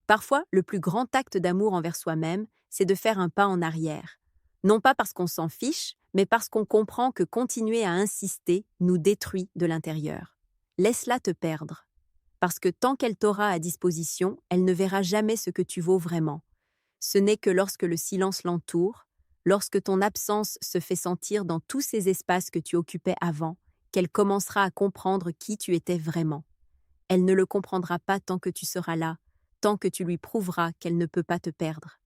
Parfois, le plus grand acte d'amour envers soi-même, c'est de faire un pas en arrière. Non pas parce qu'on s'en fiche, mais parce qu'on comprend que continuer à insister nous détruit de l'intérieur. Laisse-la te perdre. Parce que tant qu'elle t'aura à disposition, elle ne verra jamais ce que tu vaux vraiment. Ce n'est que lorsque le silence l'entoure, lorsque ton absence se fait sentir dans tous ces espaces que tu occupais avant, qu'elle commencera à comprendre qui tu étais vraiment. Elle ne le comprendra pas tant que tu seras là, tant que tu lui prouveras qu'elle ne peut pas te perdre.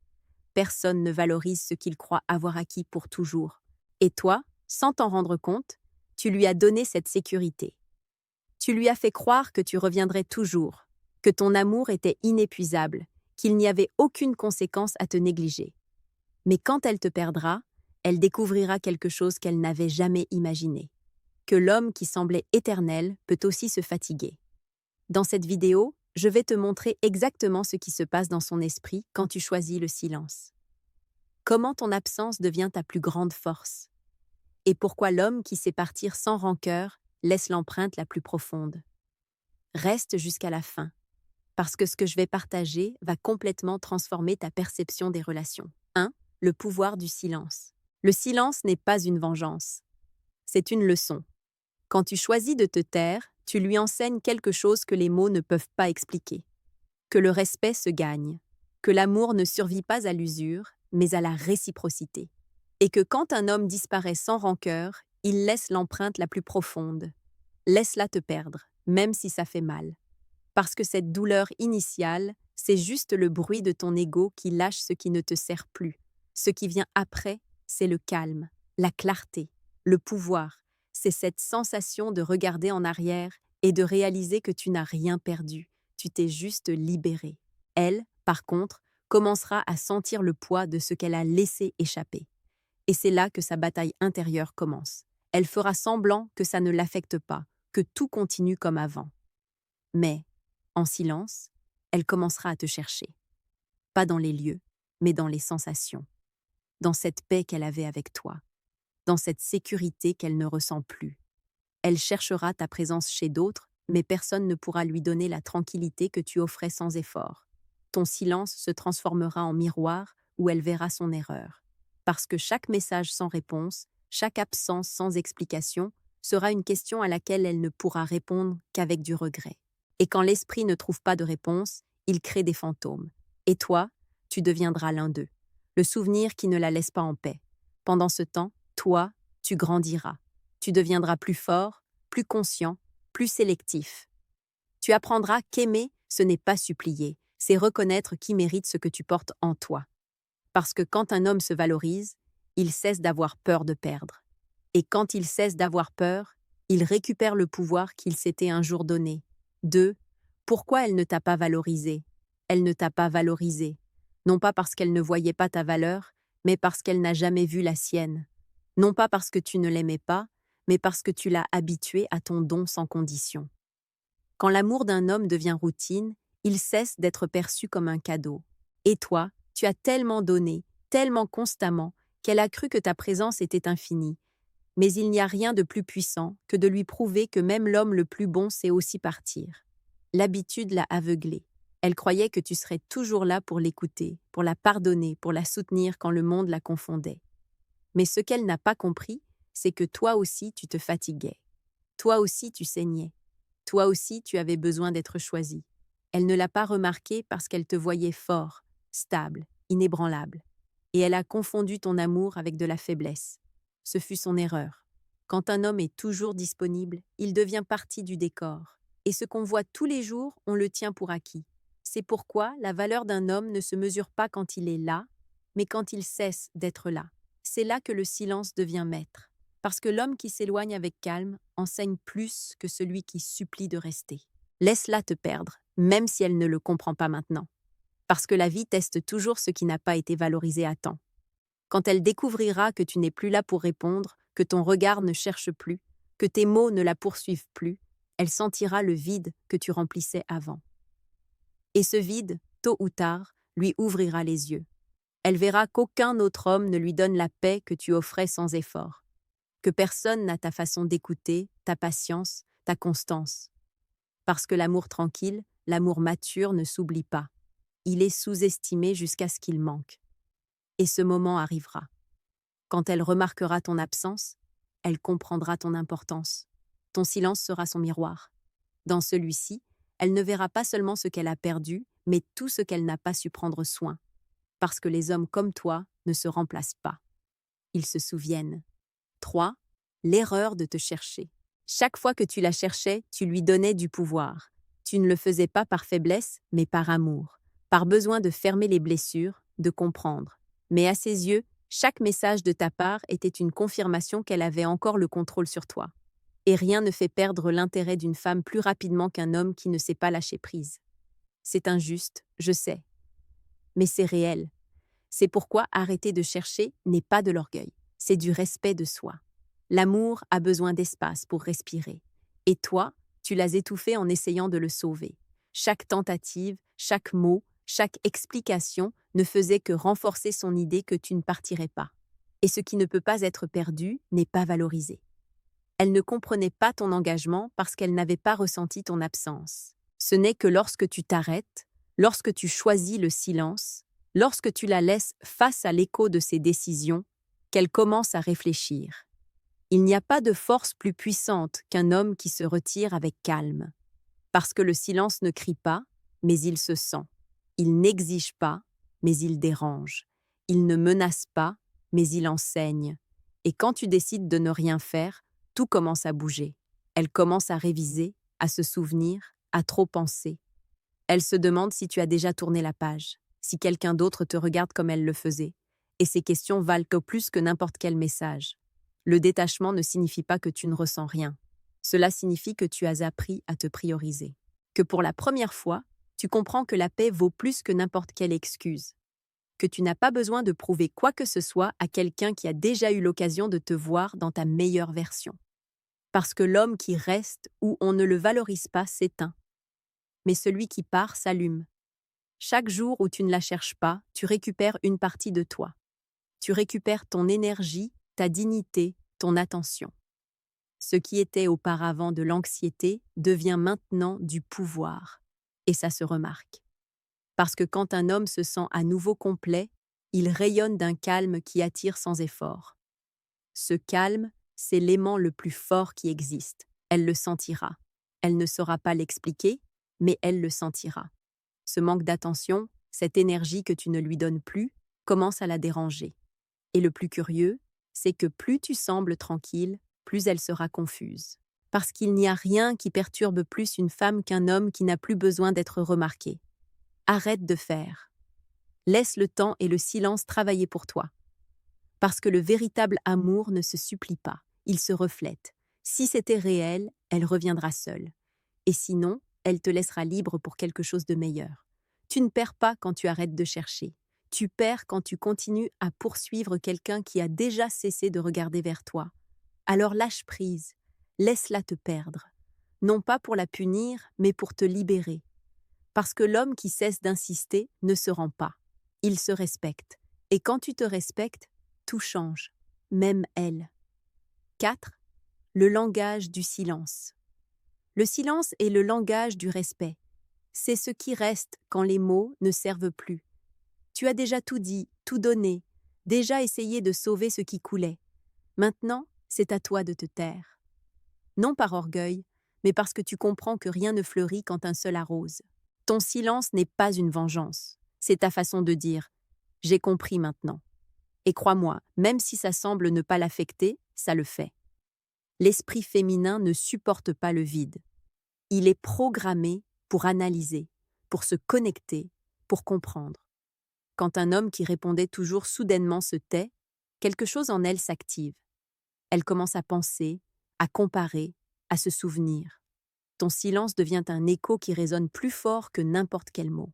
Personne ne valorise ce qu'il croit avoir acquis pour toujours. Et toi, sans t'en rendre compte, tu lui as donné cette sécurité. Tu lui as fait croire que tu reviendrais toujours, que ton amour était inépuisable, qu'il n'y avait aucune conséquence à te négliger. Mais quand elle te perdra, elle découvrira quelque chose qu'elle n'avait jamais imaginé. Que l'homme qui semblait éternel peut aussi se fatiguer. Dans cette vidéo, je vais te montrer exactement ce qui se passe dans son esprit quand tu choisis le silence. Comment ton absence devient ta plus grande force. Et pourquoi l'homme qui sait partir sans rancœur laisse l'empreinte la plus profonde. Reste jusqu'à la fin, parce que ce que je vais partager va complètement transformer ta perception des relations. 1. Le pouvoir du silence. Le silence n'est pas une vengeance. C'est une leçon. Quand tu choisis de te taire, tu lui enseignes quelque chose que les mots ne peuvent pas expliquer. Que le respect se gagne, que l'amour ne survit pas à l'usure, mais à la réciprocité. Et que quand un homme disparaît sans rancœur, il laisse l'empreinte la plus profonde. Laisse-la te perdre, même si ça fait mal. Parce que cette douleur initiale, c'est juste le bruit de ton ego qui lâche ce qui ne te sert plus. Ce qui vient après, c'est le calme, la clarté, le pouvoir. C'est cette sensation de regarder en arrière et de réaliser que tu n'as rien perdu. Tu t'es juste libéré. Elle, par contre, commencera à sentir le poids de ce qu'elle a laissé échapper. Et c'est là que sa bataille intérieure commence. Elle fera semblant que ça ne l'affecte pas, que tout continue comme avant. Mais, en silence, elle commencera à te chercher. Pas dans les lieux, mais dans les sensations. Dans cette paix qu'elle avait avec toi. Dans cette sécurité qu'elle ne ressent plus. Elle cherchera ta présence chez d'autres, mais personne ne pourra lui donner la tranquillité que tu offrais sans effort. Ton silence se transformera en miroir où elle verra son erreur. Parce que chaque message sans réponse, chaque absence sans explication, sera une question à laquelle elle ne pourra répondre qu'avec du regret. Et quand l'esprit ne trouve pas de réponse, il crée des fantômes. Et toi, tu deviendras l'un d'eux. Le souvenir qui ne la laisse pas en paix. Pendant ce temps, toi, tu grandiras. Tu deviendras plus fort, plus conscient, plus sélectif. Tu apprendras qu'aimer, ce n'est pas supplier, c'est reconnaître qui mérite ce que tu portes en toi. Parce que quand un homme se valorise, il cesse d'avoir peur de perdre. Et quand il cesse d'avoir peur, il récupère le pouvoir qu'il s'était un jour donné. 2. Pourquoi elle ne t'a pas valorisé? Elle ne t'a pas valorisé. Non pas parce qu'elle ne voyait pas ta valeur, mais parce qu'elle n'a jamais vu la sienne. Non pas parce que tu ne l'aimais pas, mais parce que tu l'as habituée à ton don sans condition. Quand l'amour d'un homme devient routine, il cesse d'être perçu comme un cadeau. Et toi, tu as tellement donné, tellement constamment, qu'elle a cru que ta présence était infinie. Mais il n'y a rien de plus puissant que de lui prouver que même l'homme le plus bon sait aussi partir. L'habitude l'a aveuglée. Elle croyait que tu serais toujours là pour l'écouter, pour la pardonner, pour la soutenir quand le monde la confondait. Mais ce qu'elle n'a pas compris, c'est que toi aussi tu te fatiguais. Toi aussi tu saignais. Toi aussi tu avais besoin d'être choisi. Elle ne l'a pas remarqué parce qu'elle te voyait fort, stable, inébranlable. Et elle a confondu ton amour avec de la faiblesse. Ce fut son erreur. Quand un homme est toujours disponible, il devient partie du décor. Et ce qu'on voit tous les jours, on le tient pour acquis. C'est pourquoi la valeur d'un homme ne se mesure pas quand il est là, mais quand il cesse d'être là. C'est là que le silence devient maître. Parce que l'homme qui s'éloigne avec calme enseigne plus que celui qui supplie de rester. Laisse-la te perdre, même si elle ne le comprend pas maintenant. Parce que la vie teste toujours ce qui n'a pas été valorisé à temps. Quand elle découvrira que tu n'es plus là pour répondre, que ton regard ne cherche plus, que tes mots ne la poursuivent plus, elle sentira le vide que tu remplissais avant. Et ce vide, tôt ou tard, lui ouvrira les yeux. Elle verra qu'aucun autre homme ne lui donne la paix que tu offrais sans effort, que personne n'a ta façon d'écouter, ta patience, ta constance. Parce que l'amour tranquille, l'amour mature ne s'oublie pas. il est sous-estimé jusqu'à ce qu'il manque. Et ce moment arrivera. Quand elle remarquera ton absence, elle comprendra ton importance. Ton silence sera son miroir. Dans celui-ci, elle ne verra pas seulement ce qu'elle a perdu, mais tout ce qu'elle n'a pas su prendre soin. Parce que les hommes comme toi ne se remplacent pas. Ils se souviennent. 3. L'erreur de te chercher. Chaque fois que tu la cherchais, tu lui donnais du pouvoir. Tu ne le faisais pas par faiblesse, mais par amour, par besoin de fermer les blessures, de comprendre. Mais à ses yeux, chaque message de ta part était une confirmation qu'elle avait encore le contrôle sur toi. Et rien ne fait perdre l'intérêt d'une femme plus rapidement qu'un homme qui ne sait pas lâcher prise. C'est injuste, je sais. Mais c'est réel. C'est pourquoi arrêter de chercher n'est pas de l'orgueil, c'est du respect de soi. L'amour a besoin d'espace pour respirer. Et toi, tu l'as étouffé en essayant de le sauver. Chaque tentative, chaque mot, chaque explication ne faisait que renforcer son idée que tu ne partirais pas. Et ce qui ne peut pas être perdu n'est pas valorisé. Elle ne comprenait pas ton engagement parce qu'elle n'avait pas ressenti ton absence. Ce n'est que lorsque tu t'arrêtes, lorsque tu choisis le silence, lorsque tu la laisses face à l'écho de ses décisions, qu'elle commence à réfléchir. Il n'y a pas de force plus puissante qu'un homme qui se retire avec calme. Parce que le silence ne crie pas, mais il se sent. Il n'exige pas, mais il dérange. Il ne menace pas, mais il enseigne. Et quand tu décides de ne rien faire, tout commence à bouger. Elle commence à réviser, à se souvenir, à trop penser. Elle se demande si tu as déjà tourné la page, si quelqu'un d'autre te regarde comme elle le faisait. Et ces questions valent plus que n'importe quel message. Le détachement ne signifie pas que tu ne ressens rien. Cela signifie que tu as appris à te prioriser. Que pour la première fois, tu comprends que la paix vaut plus que n'importe quelle excuse. Que tu n'as pas besoin de prouver quoi que ce soit à quelqu'un qui a déjà eu l'occasion de te voir dans ta meilleure version. Parce que l'homme qui reste où on ne le valorise pas s'éteint. Mais celui qui part s'allume. Chaque jour où tu ne la cherches pas, tu récupères une partie de toi. Tu récupères ton énergie, ta dignité, ton attention. Ce qui était auparavant de l'anxiété devient maintenant du pouvoir. Et ça se remarque. Parce que quand un homme se sent à nouveau complet, il rayonne d'un calme qui attire sans effort. Ce calme, c'est l'aimant le plus fort qui existe. Elle le sentira. Elle ne saura pas l'expliquer, mais elle le sentira. Ce manque d'attention, cette énergie que tu ne lui donnes plus, commence à la déranger. Et le plus curieux, c'est que plus tu sembles tranquille, plus elle sera confuse. Parce qu'il n'y a rien qui perturbe plus une femme qu'un homme qui n'a plus besoin d'être remarqué. Arrête de faire. Laisse le temps et le silence travailler pour toi. Parce que le véritable amour ne se supplie pas, il se reflète. Si c'était réel, elle reviendra seule. Et sinon, elle te laissera libre pour quelque chose de meilleur. Tu ne perds pas quand tu arrêtes de chercher. Tu perds quand tu continues à poursuivre quelqu'un qui a déjà cessé de regarder vers toi. Alors lâche prise, laisse-la te perdre. Non pas pour la punir, mais pour te libérer. Parce que l'homme qui cesse d'insister ne se rend pas. Il se respecte. Et quand tu te respectes, tout change, même elle. 4. Le langage du silence. Le silence est le langage du respect. C'est ce qui reste quand les mots ne servent plus. Tu as déjà tout dit, tout donné, déjà essayé de sauver ce qui coulait. Maintenant, c'est à toi de te taire. Non par orgueil, mais parce que tu comprends que rien ne fleurit quand un seul arrose. Ton silence n'est pas une vengeance. C'est ta façon de dire « j'ai compris maintenant ». Et crois-moi, même si ça semble ne pas l'affecter, ça le fait. L'esprit féminin ne supporte pas le vide. Il est programmé pour analyser, pour se connecter, pour comprendre. Quand un homme qui répondait toujours soudainement se tait, quelque chose en elle s'active. Elle commence à penser, à comparer, à se souvenir. Ton silence devient un écho qui résonne plus fort que n'importe quel mot.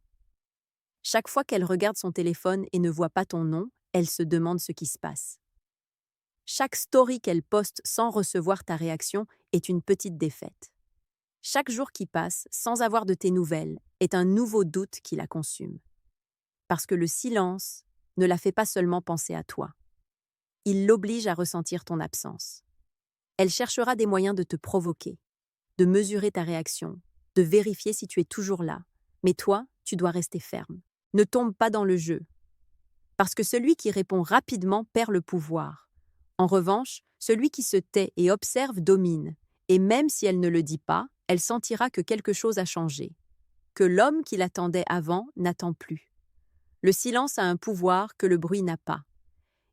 Chaque fois qu'elle regarde son téléphone et ne voit pas ton nom, elle se demande ce qui se passe. Chaque story qu'elle poste sans recevoir ta réaction est une petite défaite. Chaque jour qui passe sans avoir de tes nouvelles est un nouveau doute qui la consume. Parce que le silence ne la fait pas seulement penser à toi. Il l'oblige à ressentir ton absence. Elle cherchera des moyens de te provoquer, de mesurer ta réaction, de vérifier si tu es toujours là. Mais toi, tu dois rester ferme. Ne tombe pas dans le jeu. Parce que celui qui répond rapidement perd le pouvoir. En revanche, celui qui se tait et observe domine, et même si elle ne le dit pas, elle sentira que quelque chose a changé, que l'homme qui l'attendait avant n'attend plus. Le silence a un pouvoir que le bruit n'a pas.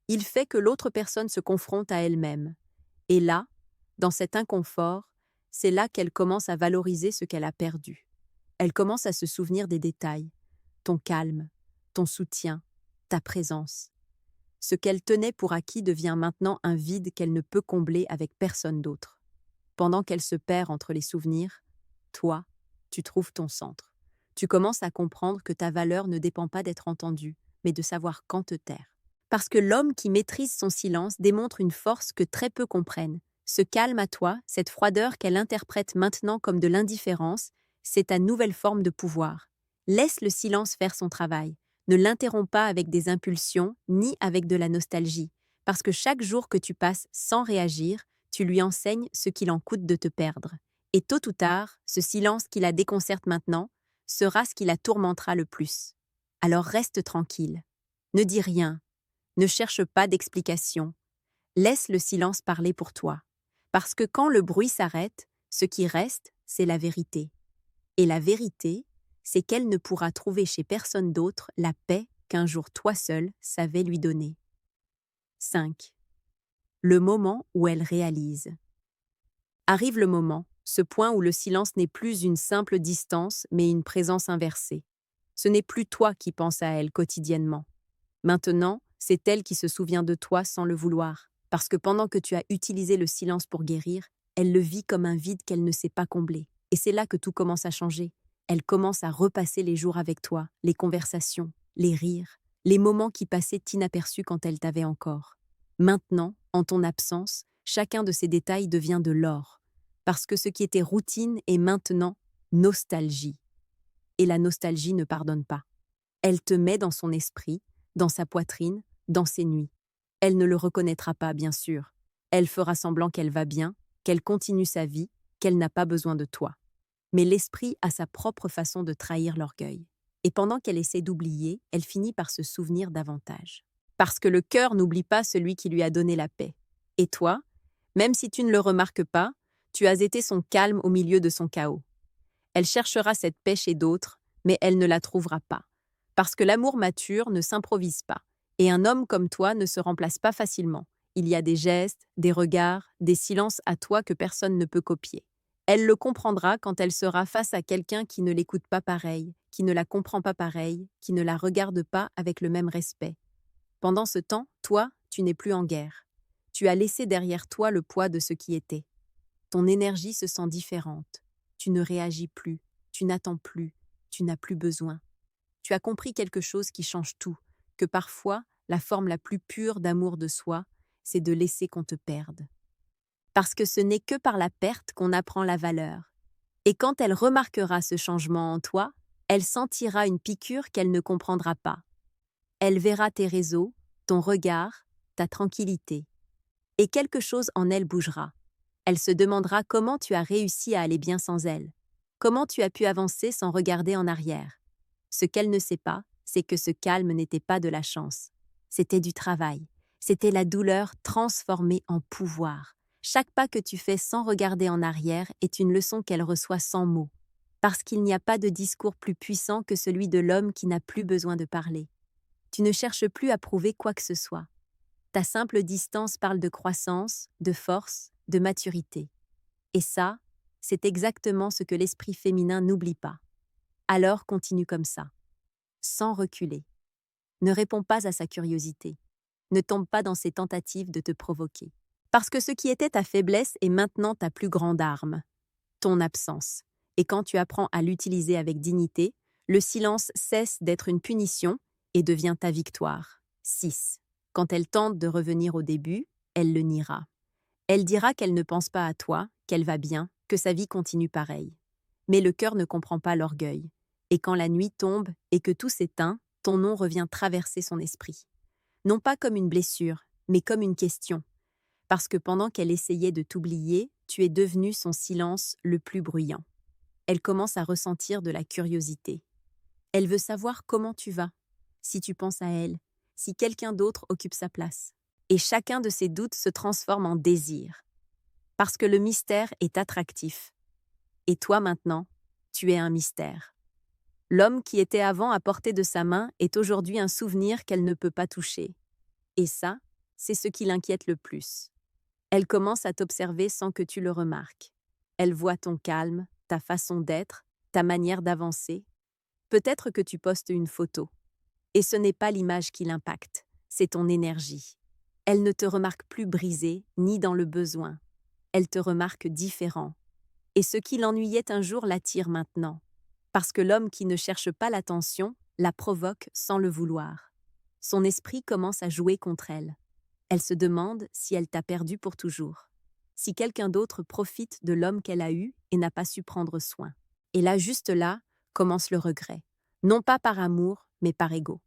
Il fait que l'autre personne se confronte à elle-même. Et là, dans cet inconfort, c'est là qu'elle commence à valoriser ce qu'elle a perdu. Elle commence à se souvenir des détails, ton calme, ton soutien, ta présence. Ce qu'elle tenait pour acquis devient maintenant un vide qu'elle ne peut combler avec personne d'autre. Pendant qu'elle se perd entre les souvenirs, toi, tu trouves ton centre. Tu commences à comprendre que ta valeur ne dépend pas d'être entendue, mais de savoir quand te taire. Parce que l'homme qui maîtrise son silence démontre une force que très peu comprennent. Ce calme à toi, cette froideur qu'elle interprète maintenant comme de l'indifférence, c'est ta nouvelle forme de pouvoir. Laisse le silence faire son travail. Ne l'interromps pas avec des impulsions, ni avec de la nostalgie, parce que chaque jour que tu passes sans réagir, tu lui enseignes ce qu'il en coûte de te perdre. Et tôt ou tard, ce silence qui la déconcerte maintenant sera ce qui la tourmentera le plus. Alors reste tranquille. Ne dis rien. Ne cherche pas d'explication. Laisse le silence parler pour toi. Parce que quand le bruit s'arrête, ce qui reste, c'est la vérité. Et la vérité, c'est qu'elle ne pourra trouver chez personne d'autre la paix qu'un jour toi seul savais lui donner. 5. Le moment où elle réalise. Arrive le moment, ce point où le silence n'est plus une simple distance, mais une présence inversée. Ce n'est plus toi qui penses à elle quotidiennement. Maintenant, c'est elle qui se souvient de toi sans le vouloir, parce que pendant que tu as utilisé le silence pour guérir, elle le vit comme un vide qu'elle ne sait pas combler. Et c'est là que tout commence à changer. Elle commence à repasser les jours avec toi, les conversations, les rires, les moments qui passaient inaperçus quand elle t'avait encore. Maintenant, en ton absence, chacun de ces détails devient de l'or, parce que ce qui était routine est maintenant nostalgie. Et la nostalgie ne pardonne pas. Elle te met dans son esprit, dans sa poitrine, dans ses nuits. Elle ne le reconnaîtra pas, bien sûr. Elle fera semblant qu'elle va bien, qu'elle continue sa vie, qu'elle n'a pas besoin de toi. Mais l'esprit a sa propre façon de trahir l'orgueil. Et pendant qu'elle essaie d'oublier, elle finit par se souvenir davantage. Parce que le cœur n'oublie pas celui qui lui a donné la paix. Et toi, même si tu ne le remarques pas, tu as été son calme au milieu de son chaos. Elle cherchera cette paix chez d'autres, mais elle ne la trouvera pas. Parce que l'amour mature ne s'improvise pas. Et un homme comme toi ne se remplace pas facilement. Il y a des gestes, des regards, des silences à toi que personne ne peut copier. Elle le comprendra quand elle sera face à quelqu'un qui ne l'écoute pas pareil, qui ne la comprend pas pareil, qui ne la regarde pas avec le même respect. Pendant ce temps, toi, tu n'es plus en guerre. Tu as laissé derrière toi le poids de ce qui était. Ton énergie se sent différente. Tu ne réagis plus, tu n'attends plus, tu n'as plus besoin. Tu as compris quelque chose qui change tout, que parfois, la forme la plus pure d'amour de soi, c'est de laisser qu'on te perde. Parce que ce n'est que par la perte qu'on apprend la valeur. Et quand elle remarquera ce changement en toi, elle sentira une piqûre qu'elle ne comprendra pas. Elle verra tes réseaux, ton regard, ta tranquillité. Et quelque chose en elle bougera. Elle se demandera comment tu as réussi à aller bien sans elle. Comment tu as pu avancer sans regarder en arrière. Ce qu'elle ne sait pas, c'est que ce calme n'était pas de la chance. C'était du travail. C'était la douleur transformée en pouvoir. Chaque pas que tu fais sans regarder en arrière est une leçon qu'elle reçoit sans mots. Parce qu'il n'y a pas de discours plus puissant que celui de l'homme qui n'a plus besoin de parler. Tu ne cherches plus à prouver quoi que ce soit. Ta simple distance parle de croissance, de force, de maturité. Et ça, c'est exactement ce que l'esprit féminin n'oublie pas. Alors continue comme ça, sans reculer. Ne réponds pas à sa curiosité. Ne tombe pas dans ses tentatives de te provoquer. Parce que ce qui était ta faiblesse est maintenant ta plus grande arme, ton absence. Et quand tu apprends à l'utiliser avec dignité, le silence cesse d'être une punition et devient ta victoire. 6. Quand elle tente de revenir au début, elle le niera. Elle dira qu'elle ne pense pas à toi, qu'elle va bien, que sa vie continue pareille. Mais le cœur ne comprend pas l'orgueil. Et quand la nuit tombe et que tout s'éteint, ton nom revient traverser son esprit. Non pas comme une blessure, mais comme une question. Parce que pendant qu'elle essayait de t'oublier, tu es devenu son silence le plus bruyant. Elle commence à ressentir de la curiosité. Elle veut savoir comment tu vas, si tu penses à elle, si quelqu'un d'autre occupe sa place. Et chacun de ces doutes se transforme en désir. Parce que le mystère est attractif. Et toi maintenant, tu es un mystère. L'homme qui était avant à portée de sa main est aujourd'hui un souvenir qu'elle ne peut pas toucher. Et ça, c'est ce qui l'inquiète le plus. Elle commence à t'observer sans que tu le remarques. Elle voit ton calme, ta façon d'être, ta manière d'avancer. Peut-être que tu postes une photo. Et ce n'est pas l'image qui l'impacte, c'est ton énergie. Elle ne te remarque plus brisé, ni dans le besoin. Elle te remarque différent. Et ce qui l'ennuyait un jour l'attire maintenant. Parce que l'homme qui ne cherche pas l'attention la provoque sans le vouloir. Son esprit commence à jouer contre elle. Elle se demande si elle t'a perdu pour toujours. Si quelqu'un d'autre profite de l'homme qu'elle a eu et n'a pas su prendre soin. Et là, juste là, commence le regret. Non pas par amour, mais par ego.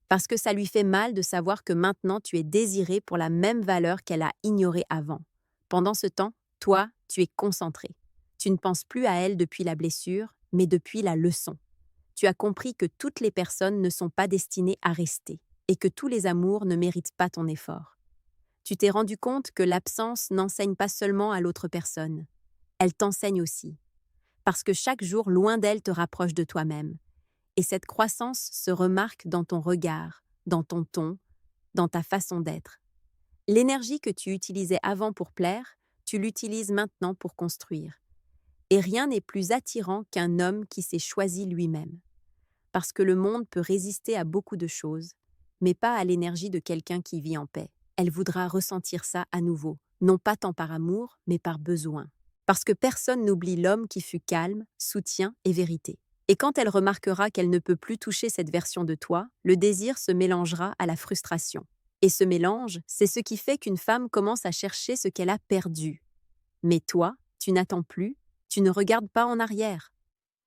Parce que ça lui fait mal de savoir que maintenant tu es désiré pour la même valeur qu'elle a ignorée avant. Pendant ce temps, toi, tu es concentré. Tu ne penses plus à elle depuis la blessure, mais depuis la leçon. Tu as compris que toutes les personnes ne sont pas destinées à rester et que tous les amours ne méritent pas ton effort. Tu t'es rendu compte que l'absence n'enseigne pas seulement à l'autre personne. Elle t'enseigne aussi. Parce que chaque jour loin d'elle te rapproche de toi-même. Et cette croissance se remarque dans ton regard, dans ton ton, dans ta façon d'être. L'énergie que tu utilisais avant pour plaire, tu l'utilises maintenant pour construire. Et rien n'est plus attirant qu'un homme qui s'est choisi lui-même. Parce que le monde peut résister à beaucoup de choses, mais pas à l'énergie de quelqu'un qui vit en paix. Elle voudra ressentir ça à nouveau, non pas tant par amour, mais par besoin. Parce que personne n'oublie l'homme qui fut calme, soutien et vérité. Et quand elle remarquera qu'elle ne peut plus toucher cette version de toi, le désir se mélangera à la frustration. Et ce mélange, c'est ce qui fait qu'une femme commence à chercher ce qu'elle a perdu. Mais toi, tu n'attends plus, tu ne regardes pas en arrière.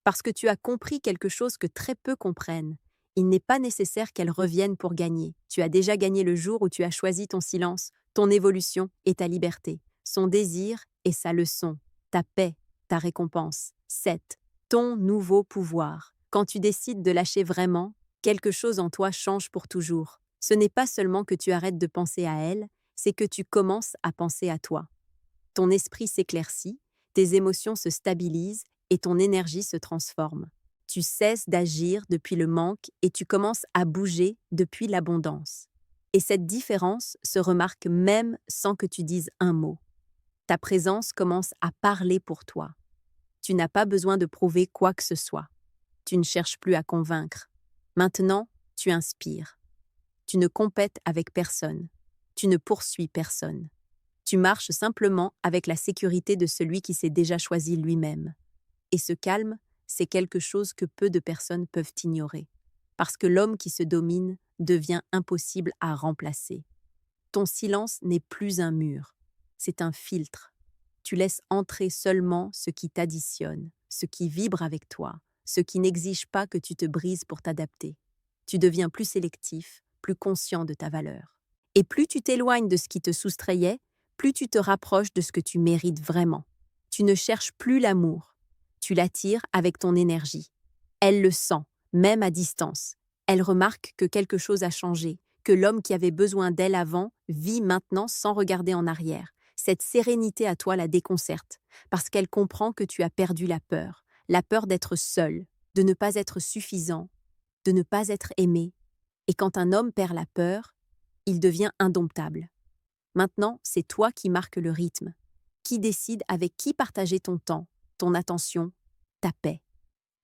Parce que tu as compris quelque chose que très peu comprennent. Il n'est pas nécessaire qu'elle revienne pour gagner. Tu as déjà gagné le jour où tu as choisi ton silence, ton évolution et ta liberté, son désir et sa leçon, ta paix, ta récompense. 7. Ton nouveau pouvoir. Quand tu décides de lâcher vraiment, quelque chose en toi change pour toujours. Ce n'est pas seulement que tu arrêtes de penser à elle, c'est que tu commences à penser à toi. Ton esprit s'éclaircit, tes émotions se stabilisent et ton énergie se transforme. Tu cesses d'agir depuis le manque et tu commences à bouger depuis l'abondance. Et cette différence se remarque même sans que tu dises un mot. Ta présence commence à parler pour toi. Tu n'as pas besoin de prouver quoi que ce soit. Tu ne cherches plus à convaincre. Maintenant, tu inspires. Tu ne compètes avec personne. Tu ne poursuis personne. Tu marches simplement avec la sécurité de celui qui s'est déjà choisi lui-même. Et ce calme, c'est quelque chose que peu de personnes peuvent ignorer. Parce que l'homme qui se domine devient impossible à remplacer. Ton silence n'est plus un mur, c'est un filtre. Tu laisses entrer seulement ce qui t'additionne, ce qui vibre avec toi, ce qui n'exige pas que tu te brises pour t'adapter. Tu deviens plus sélectif, plus conscient de ta valeur. Et plus tu t'éloignes de ce qui te soustrayait, plus tu te rapproches de ce que tu mérites vraiment. Tu ne cherches plus l'amour. Tu l'attires avec ton énergie. Elle le sent, même à distance. Elle remarque que quelque chose a changé, que l'homme qui avait besoin d'elle avant vit maintenant sans regarder en arrière. Cette sérénité à toi la déconcerte, parce qu'elle comprend que tu as perdu la peur d'être seul, de ne pas être suffisant, de ne pas être aimé. Et quand un homme perd la peur, il devient indomptable. Maintenant, c'est toi qui marques le rythme, qui décide avec qui partager ton temps, ton attention, ta paix.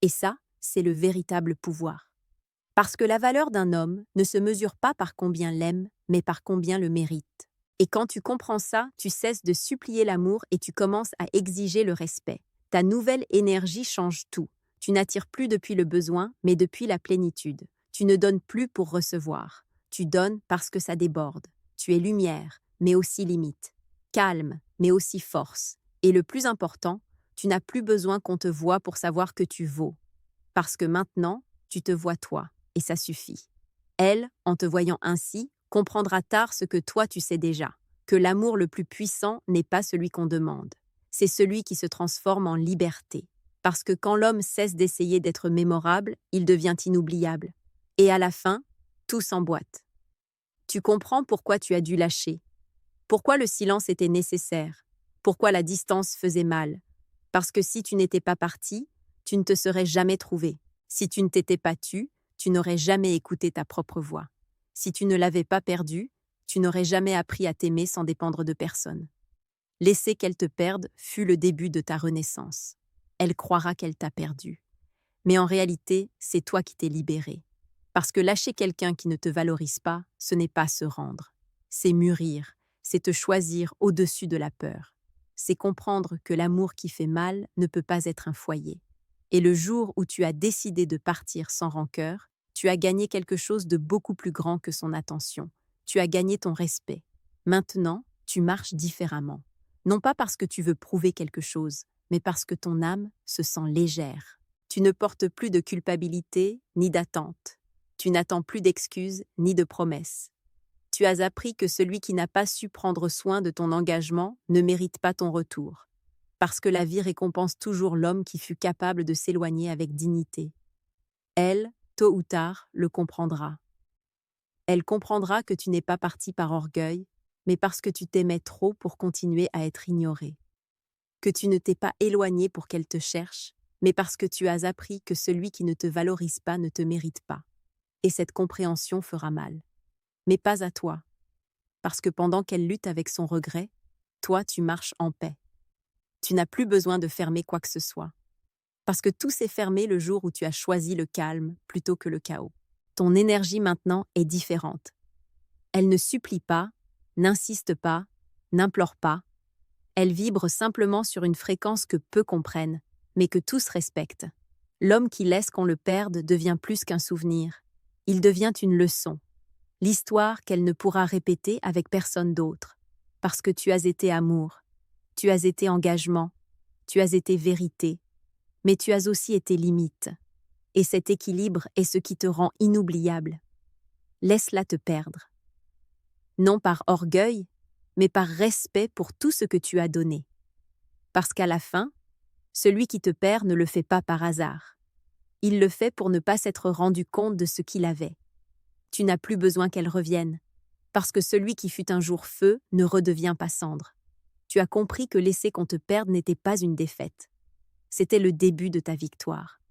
Et ça, c'est le véritable pouvoir. Parce que la valeur d'un homme ne se mesure pas par combien l'aime, mais par combien le mérite. Et quand tu comprends ça, tu cesses de supplier l'amour et tu commences à exiger le respect. Ta nouvelle énergie change tout. Tu n'attires plus depuis le besoin, mais depuis la plénitude. Tu ne donnes plus pour recevoir. Tu donnes parce que ça déborde. Tu es lumière, mais aussi limite. Calme, mais aussi force. Et le plus important, tu n'as plus besoin qu'on te voie pour savoir que tu vaux. Parce que maintenant, tu te vois toi, et ça suffit. Elle, en te voyant ainsi, comprendra tard ce que toi tu sais déjà, que l'amour le plus puissant n'est pas celui qu'on demande, c'est celui qui se transforme en liberté. Parce que quand l'homme cesse d'essayer d'être mémorable, il devient inoubliable. Et à la fin, tout s'emboîte. Tu comprends pourquoi tu as dû lâcher, pourquoi le silence était nécessaire, pourquoi la distance faisait mal. Parce que si tu n'étais pas parti, tu ne te serais jamais trouvé. Si tu ne t'étais pas tu n'aurais jamais écouté ta propre voix. Si tu ne l'avais pas perdue, tu n'aurais jamais appris à t'aimer sans dépendre de personne. Laisser qu'elle te perde fut le début de ta renaissance. Elle croira qu'elle t'a perdu. Mais en réalité, c'est toi qui t'es libéré. Parce que lâcher quelqu'un qui ne te valorise pas, ce n'est pas se rendre. C'est mûrir, c'est te choisir au-dessus de la peur. C'est comprendre que l'amour qui fait mal ne peut pas être un foyer. Et le jour où tu as décidé de partir sans rancœur, tu as gagné quelque chose de beaucoup plus grand que son attention. Tu as gagné ton respect. Maintenant, tu marches différemment. Non pas parce que tu veux prouver quelque chose, mais parce que ton âme se sent légère. Tu ne portes plus de culpabilité ni d'attente. Tu n'attends plus d'excuses ni de promesses. Tu as appris que celui qui n'a pas su prendre soin de ton engagement ne mérite pas ton retour, parce que la vie récompense toujours l'homme qui fut capable de s'éloigner avec dignité. Elle, tôt ou tard, le comprendra. Elle comprendra que tu n'es pas parti par orgueil, mais parce que tu t'aimais trop pour continuer à être ignoré. Que tu ne t'es pas éloigné pour qu'elle te cherche, mais parce que tu as appris que celui qui ne te valorise pas ne te mérite pas. Et cette compréhension fera mal. Mais pas à toi, parce que pendant qu'elle lutte avec son regret, toi tu marches en paix. Tu n'as plus besoin de fermer quoi que ce soit, parce que tout s'est fermé le jour où tu as choisi le calme plutôt que le chaos. Ton énergie maintenant est différente. Elle ne supplie pas, n'insiste pas, n'implore pas. Elle vibre simplement sur une fréquence que peu comprennent, mais que tous respectent. L'homme qui laisse qu'on le perde devient plus qu'un souvenir. Il devient une leçon. L'histoire qu'elle ne pourra répéter avec personne d'autre. Parce que tu as été amour, tu as été engagement, tu as été vérité, mais tu as aussi été limite. Et cet équilibre est ce qui te rend inoubliable. Laisse-la te perdre. Non par orgueil, mais par respect pour tout ce que tu as donné. Parce qu'à la fin, celui qui te perd ne le fait pas par hasard. Il le fait pour ne pas s'être rendu compte de ce qu'il avait. Tu n'as plus besoin qu'elle revienne, parce que celui qui fut un jour feu ne redevient pas cendre. Tu as compris que laisser qu'on te perde n'était pas une défaite. C'était le début de ta victoire.